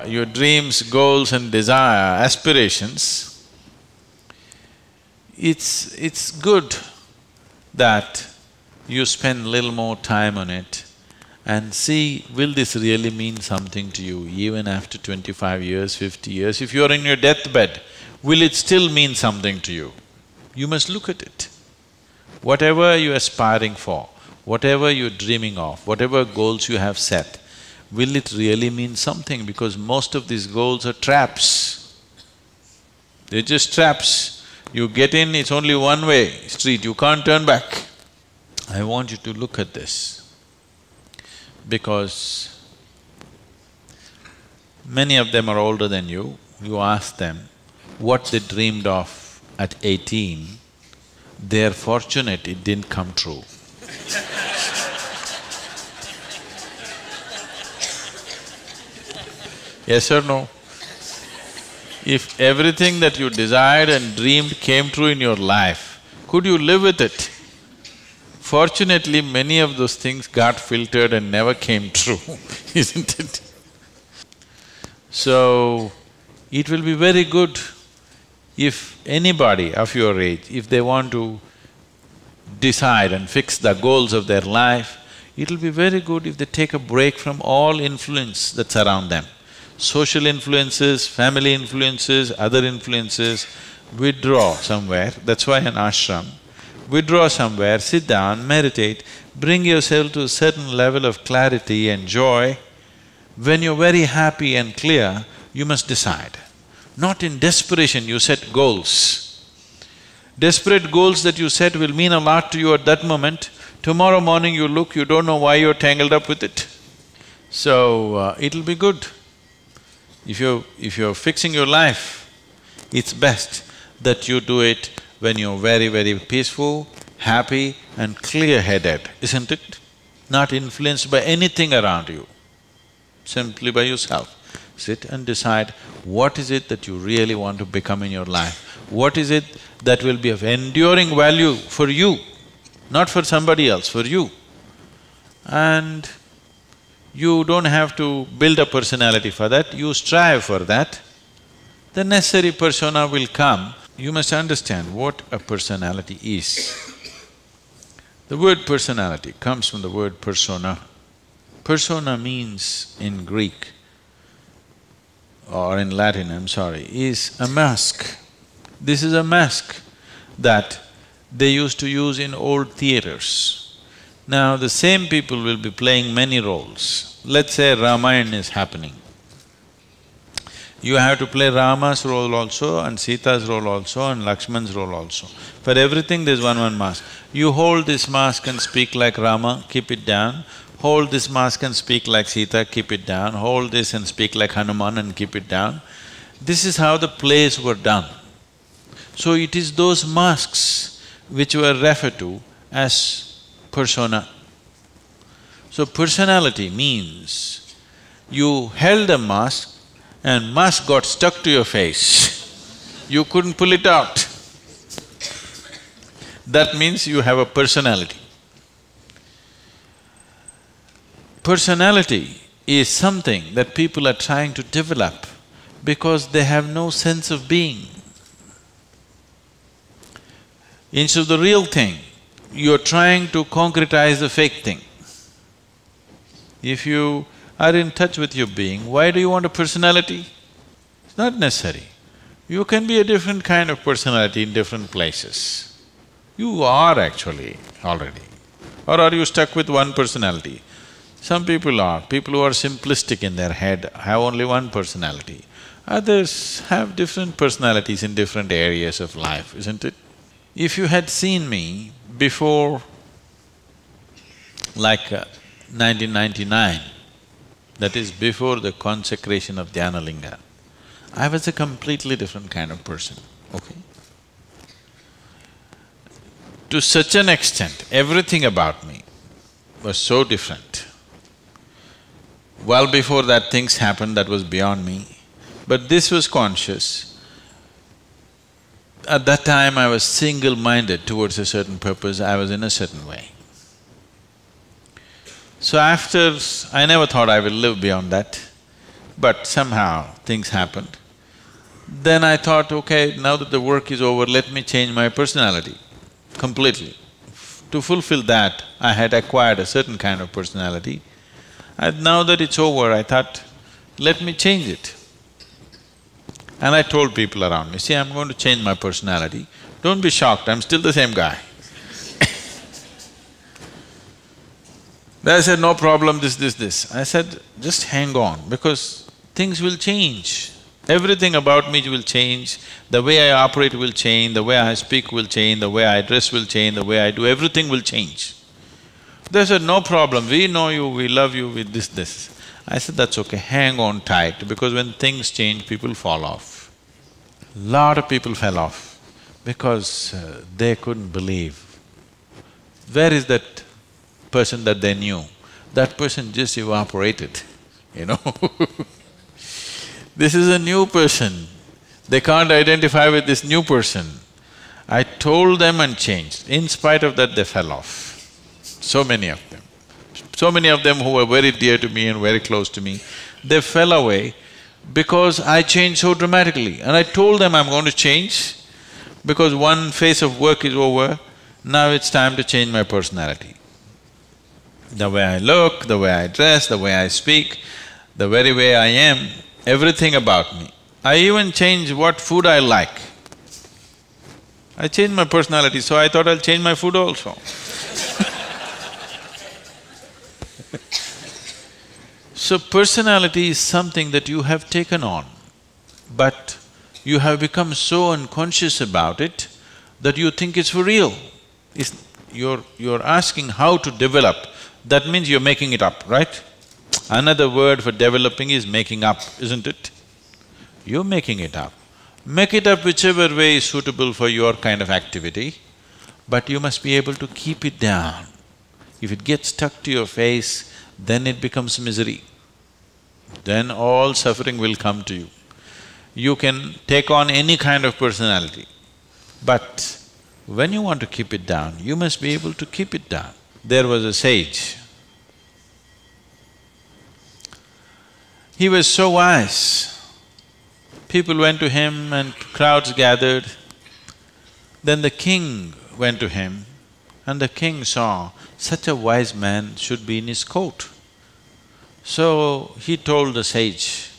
your dreams, goals and desire, aspirations, it's good that you spend little more time on it and see, will this really mean something to you even after 25 years, 50 years? If you're in your deathbed, will it still mean something to you? You must look at it. Whatever you're aspiring for, whatever you're dreaming of, whatever goals you have set, will it really mean something? Because most of these goals are traps. They're just traps. You get in, it's only one-way street, you can't turn back. I want you to look at this, because many of them are older than you. You ask them what they dreamed of at 18, they're fortunate it didn't come true. Yes or no? If everything that you desired and dreamed came true in your life, could you live with it? Fortunately, many of those things got filtered and never came true, isn't it? So, it will be very good if anybody of your age, if they want to decide and fix the goals of their life, it'll be very good if they take a break from all influence that's around them. Social influences, family influences, other influences, withdraw somewhere, that's why an ashram. Withdraw somewhere, sit down, meditate, bring yourself to a certain level of clarity and joy. When you're very happy and clear, you must decide. Not in desperation, you set goals. Desperate goals that you set will mean a lot to you at that moment. Tomorrow morning you look, you don't know why you're tangled up with it. So, it'll be good. If you're fixing your life, it's best that you do it when you're very, very peaceful, happy and clear-headed, isn't it? Not influenced by anything around you, simply by yourself. Sit and decide what is it that you really want to become in your life. What is it that will be of enduring value for you, not for somebody else, for you. And you don't have to build a personality for that, you strive for that. The necessary persona will come. You must understand what a personality is. The word personality comes from the word persona. Persona means in Greek or in Latin, I'm sorry, is a mask. This is a mask that they used to use in old theaters. Now, the same people will be playing many roles. Let's say Ramayana is happening. You have to play Rama's role also and Sita's role also and Lakshman's role also. For everything there's one mask. You hold this mask and speak like Rama, keep it down. Hold this mask and speak like Sita, keep it down. Hold this and speak like Hanuman and keep it down. This is how the plays were done. So it is those masks which were referred to as persona. So personality means you held a mask and mask got stuck to your face, you couldn't pull it out. That means you have a personality. Personality is something that people are trying to develop because they have no sense of being. Instead of the real thing, you're trying to concretize the fake thing. If you are in touch with your being, why do you want a personality? It's not necessary. You can be a different kind of personality in different places. You are actually already. Or are you stuck with one personality? Some people are. People who are simplistic in their head have only one personality. Others have different personalities in different areas of life, isn't it? If you had seen me before like 1999, that is before the consecration of Dhyanalinga, I was a completely different kind of person, okay? To such an extent, everything about me was so different. Well before that things happened that was beyond me, but this was conscious. At that time I was single-minded towards a certain purpose, I was in a certain way. So after… I never thought I will live beyond that. but somehow things happened. Then I thought, okay, now that the work is over, let me change my personality completely. To fulfill that, I had acquired a certain kind of personality. And now that it's over, I thought, let me change it. And I told people around me, see, I'm going to change my personality. Don't be shocked, I'm still the same guy. They said, no problem, this. I said, just hang on, because things will change. Everything about me will change, the way I operate will change, the way I speak will change, the way I dress will change, the way I do, everything will change. They said, no problem, we know you, we love you with this. I said, that's okay, hang on tight, because when things change, people fall off. Lot of people fell off because they couldn't believe. Where is that person that they knew? That person just evaporated, you know This is a new person, they can't identify with this new person. I told them and changed. In spite of that, they fell off. So many of them. So many of them who were very dear to me and very close to me, they fell away because I changed so dramatically. And I told them I'm going to change because one phase of work is over, now it's time to change my personality. The way I look, the way I dress, the way I speak, the very way I am, everything about me. I even changed what food I like. I changed my personality, so I thought I'll change my food also. So personality is something that you have taken on, but you have become so unconscious about it that you think it's for real. You're asking how to develop, that means you're making it up, right? Another word for developing is making up, isn't it? You're making it up. Make it up whichever way is suitable for your kind of activity, but you must be able to keep it down. If it gets stuck to your face, then it becomes misery. Then all suffering will come to you. You can take on any kind of personality, but when you want to keep it down, you must be able to keep it down. There was a sage. He was so wise. People went to him and crowds gathered. Then the king went to him and the king saw such a wise man should be in his court. So he told the sage,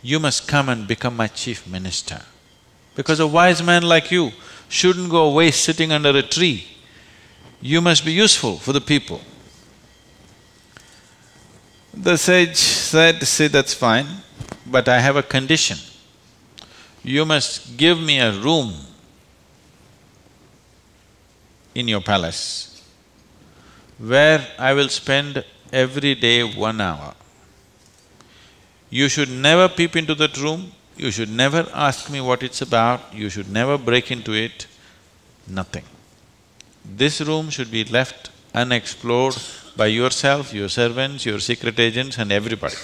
you must come and become my chief minister, because a wise man like you shouldn't go waste sitting under a tree. You must be useful for the people. The sage said, see, that's fine, but I have a condition. You must give me a room in your palace where I will spend every day 1 hour. You should never peep into that room, you should never ask me what it's about, you should never break into it, nothing. This room should be left unexplored by yourself, your servants, your secret agents and everybody.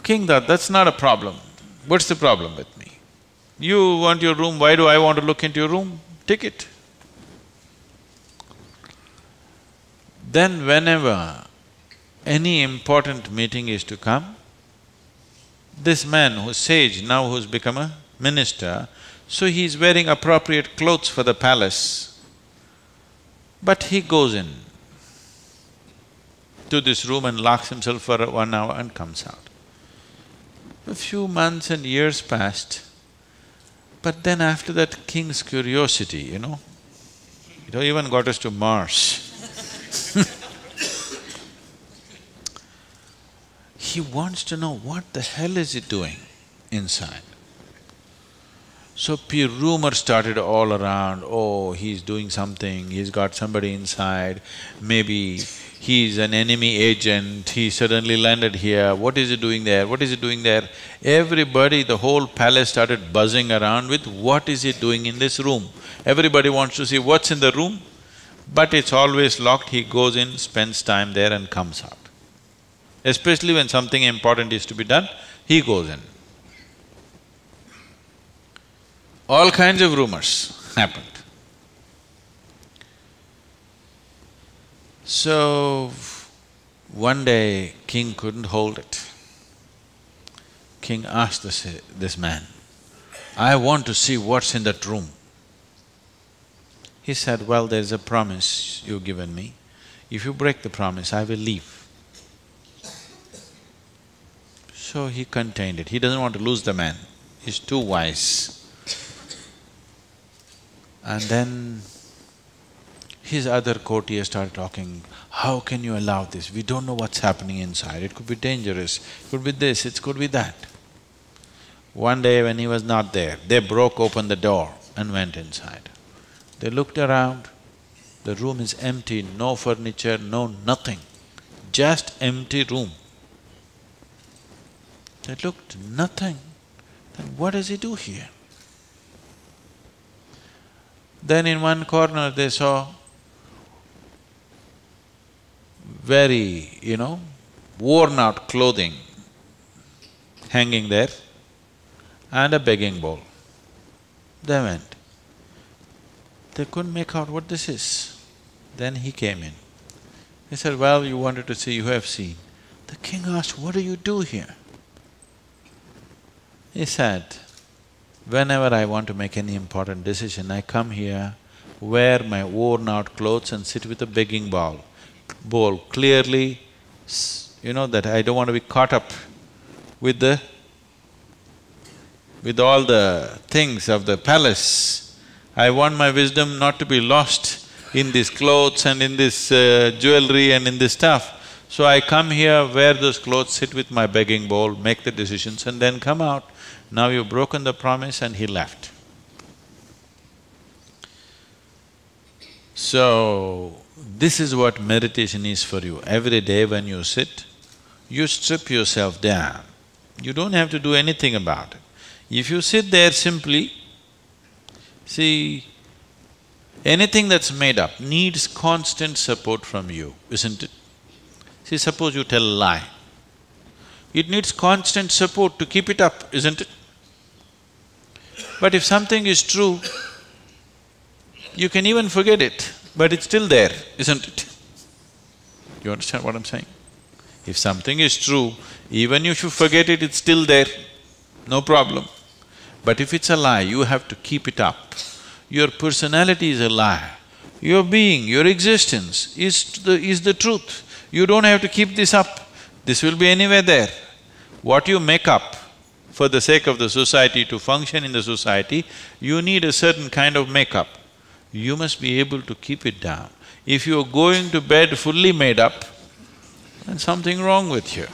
King thought, that's not a problem. What's the problem with me? You want your room, why do I want to look into your room? Take it. Then whenever any important meeting is to come, this man who's sage, now who's become a minister, so he's wearing appropriate clothes for the palace, but he goes in to this room and locks himself for 1 hour and comes out. A few months and years passed, but then after that, king's curiosity, it even got us to Mars. He wants to know what the hell is he doing inside. So rumor started all around, oh, he's doing something, he's got somebody inside, maybe he's an enemy agent, he suddenly landed here, what is he doing there, what is he doing there? Everybody, the whole palace started buzzing around with what is he doing in this room. Everybody wants to see what's in the room, but it's always locked, he goes in, spends time there and comes out. Especially when something important is to be done, he goes in. All kinds of rumors happened. So, One day, king couldn't hold it. King asked this man, "I want to see what's in that room." He said, "Well, there's a promise you've given me. If you break the promise, I will leave." So he contained it. He doesn't want to lose the man. He's too wise. And then his other courtiers started talking, "How can you allow this? We don't know what's happening inside. It could be dangerous, it could be this, it could be that." One day when he was not there, they broke open the door and went inside. They looked around, the room is empty, no furniture, no nothing, just empty room. They looked, nothing. Then what does he do here? Then in one corner they saw very, worn out clothing hanging there and a begging bowl. They went. They couldn't make out what this is. Then he came in. He said, "Well, you wanted to see, you have seen." The king asked, "What do you do here?" He said, "Whenever I want to make any important decision, I come here, wear my worn-out clothes and sit with a begging bowl. Clearly, that I don't want to be caught up with all the things of the palace. I want my wisdom not to be lost in these clothes and in this jewelry and in this stuff. So I come here, wear those clothes, sit with my begging bowl, make the decisions and then come out. Now you've broken the promise," and he left. So, this is what meditation is for you. Every day when you sit, you strip yourself down. You don't have to do anything about it. If you sit there simply, see, anything that's made up needs constant support from you, isn't it? See, suppose you tell a lie. It needs constant support to keep it up, isn't it? But if something is true, you can even forget it, but it's still there, isn't it? You understand what I'm saying? If something is true, even if you forget it, it's still there, no problem. But if it's a lie, you have to keep it up. Your personality is a lie. Your being, your existence is the truth. You don't have to keep this up, this will be anywhere there. What you make up for the sake of the society, to function in the society, you need a certain kind of makeup. You must be able to keep it down. If you're going to bed fully made up, then something wrong with you.